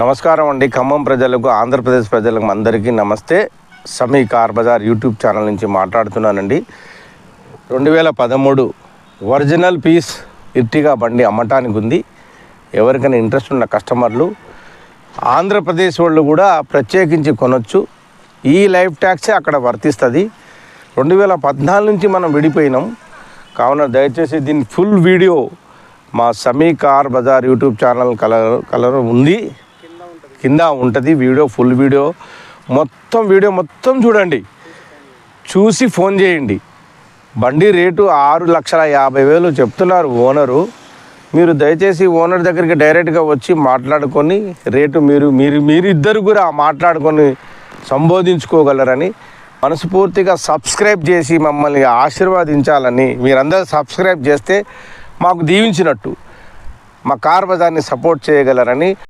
నమస్కారం అండి. ఖమ్మం ప్రజలకు, ఆంధ్రప్రదేశ్ ప్రజలకు అందరికీ నమస్తే. సమీ కార్ బజార్ యూట్యూబ్ ఛానల్ నుంచి మాట్లాడుతున్నానండి. 2013 ఒరిజినల్ పీస్ ఇర్టిగా బండి అమ్మటానికి ఉంది. ఎవరికైనా ఇంట్రెస్ట్ ఉన్న కస్టమర్లు, ఆంధ్రప్రదేశ్ వాళ్ళు కూడా ప్రత్యేకించి కొనొచ్చు. ఈ లైఫ్ ట్యాక్సే అక్కడ వర్తిస్తుంది. 2014 నుంచి మనం విడిపోయినాం కావున దయచేసి దీని ఫుల్ వీడియో మా Sami car Bazaar YouTube channel కలర్ ఉంది, కింద ఉంటుంది వీడియో, ఫుల్ వీడియో మొత్తం చూడండి. చూసి ఫోన్ చేయండి. బండి రేటు 6,50,000 చెప్తున్నారు ఓనరు. మీరు దయచేసి ఓనర్ దగ్గరికి డైరెక్ట్గా వచ్చి మాట్లాడుకొని రేటు మీరు ఇద్దరు కూడా మాట్లాడుకొని సంబోధించుకోగలరని మనస్ఫూర్తిగా సబ్స్క్రైబ్ చేసి మమ్మల్ని ఆశీర్వదించాలని, మీరందరూ సబ్స్క్రైబ్ చేస్తే మాకు దీవించినట్టు, మా కార్ బజార్ని సపోర్ట్ చేయగలరని